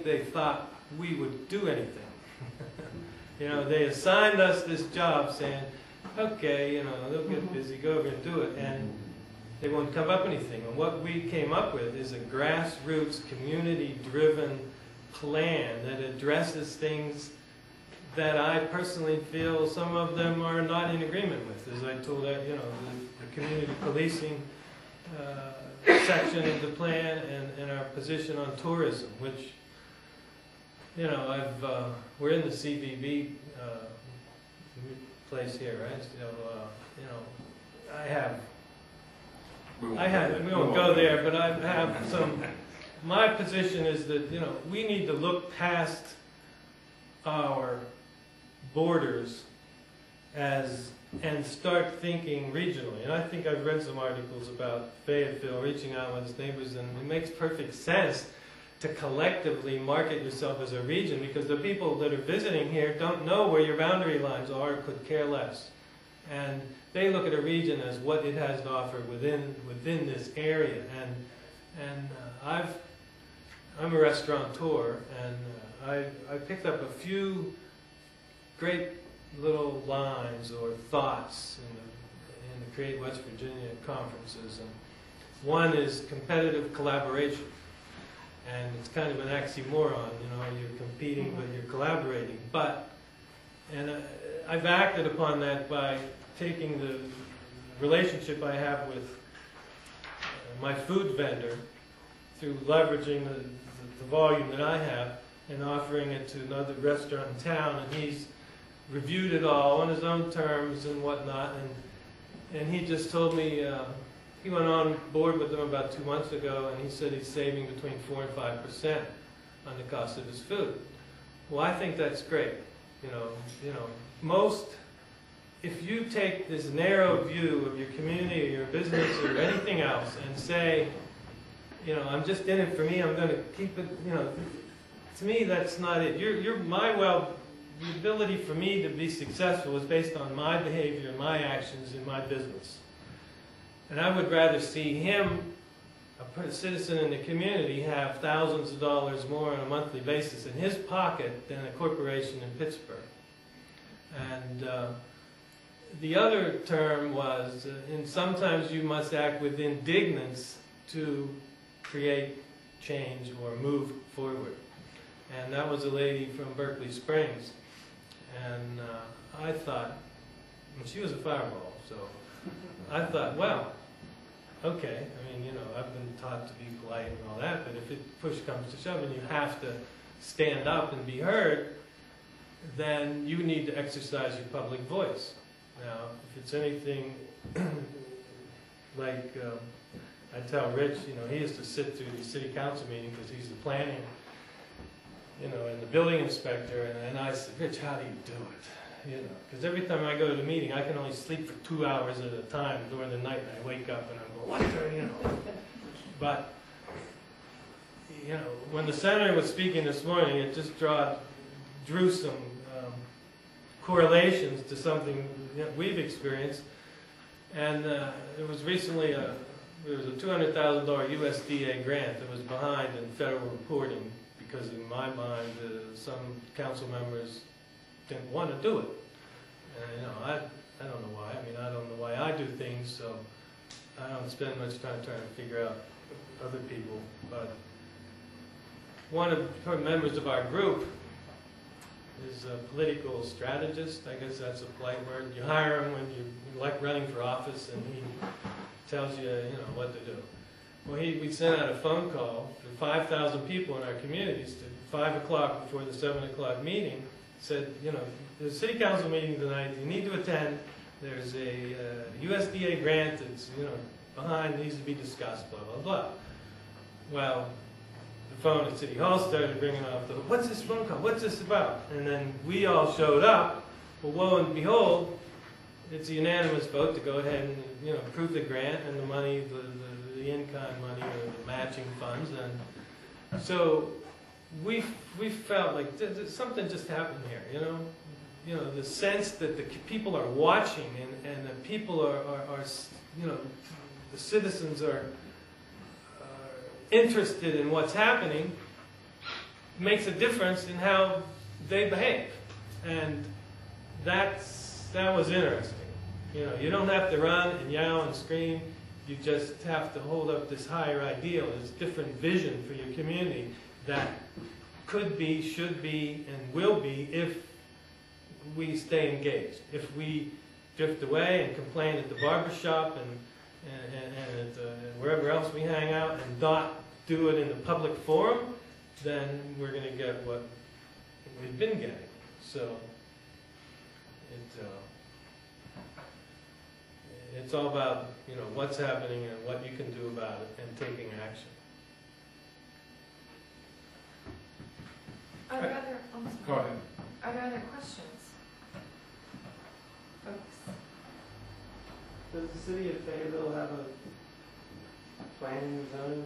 think they thought we would do anything. You know, they assigned us this job saying, okay, you know, they'll get busy, go over and do it, and they won't come up with anything. And what we came up with is a grassroots, community-driven plan that addresses things that I personally feel some of them are not in agreement with. As I told that, you know, the community policing section of the plan and our position on tourism, which, you know, we're in the CVB place here, right? So, you know, we won't go there, but I have some, my position is that, you know, we need to look past our borders and start thinking regionally. And I think I've read some articles about Fayetteville reaching out with its neighbors, and it makes perfect sense to collectively market yourself as a region, because the people that are visiting here don't know where your boundary lines are, could care less. And they look at a region as what it has to offer within this area. And I'm a restaurateur, and I picked up a few great little lines or thoughts in the Create West Virginia conferences. And one is competitive collaboration. And it's kind of an oxymoron, you know, you're competing but you're collaborating. And I've acted upon that by taking the relationship I have with my food vendor through leveraging the volume that I have and offering it to another restaurant in town, and he's reviewed it all on his own terms and whatnot, and he just told me he went on board with them about 2 months ago, and he said he's saving between 4% and 5% on the cost of his food. Well, I think that's great. You know, if you take this narrow view of your community or your business or anything else and say, you know, I'm just in it for me, I'm going to keep it, you know, to me that's not it. The ability for me to be successful is based on my behavior and my actions in my business. And I would rather see him, a citizen in the community, have thousands of dollars more on a monthly basis in his pocket than a corporation in Pittsburgh. And the other term was, and sometimes you must act with indignance to create change or move forward. And that was a lady from Berkeley Springs. And I thought, and she was a fireball, so I thought, well, okay, I mean, you know, I've been taught to be polite and all that, but if push comes to shove and you have to stand up and be heard, then you need to exercise your public voice. Now, if it's anything like, I tell Rich, you know, he has to sit through the city council meeting because he's the planning, you know, and the building inspector, and I said, Rich, how do you do it? You know, because every time I go to the meeting, I can only sleep for 2 hours at a time during the night, and I wake up and I'm going, what, you know? But, you know, when the senator was speaking this morning, it just drew some correlations to something that we've experienced. And it was recently there was a $200,000 USDA grant that was behind in federal reporting because, in my mind, some council members didn't want to do it. And, you know, I don't know why. I mean, I don't know why I do things, so I don't spend much time trying to figure out other people. But one of the members of our group is a political strategist. I guess that's a polite word. You hire him when you like running for office, and he tells you, you know, what to do. Well, we sent out a phone call to 5,000 people in our communities to 5 o'clock before the 7 o'clock meeting. Said, you know, there's a city council meeting tonight. You need to attend. There's a USDA grant that's, you know, behind, needs to be discussed, blah, blah, blah. Well, the phone at City Hall started ringing off the, what's this phone call? What's this about? And then we all showed up. Well, lo and behold, it's a unanimous vote to go ahead and, you know, approve the grant and the money, the in-kind money, or the matching funds. And so we felt like something just happened here, you know? You know, the sense that the people are watching and the people are, you know, the citizens are interested in what's happening, makes a difference in how they behave. And that was interesting. You know, you don't have to run and yell and scream. You just have to hold up this higher ideal, this different vision for your community that could be, should be, and will be if we stay engaged. If we drift away and complain at the barber shop and wherever else we hang out and not do it in the public forum, then we're going to get what we've been getting. So it's all about, you know, what's happening and what you can do about it and taking action. Are there other, Go ahead. Are there other questions? Folks? Does the city of Fayetteville have a planning and zoning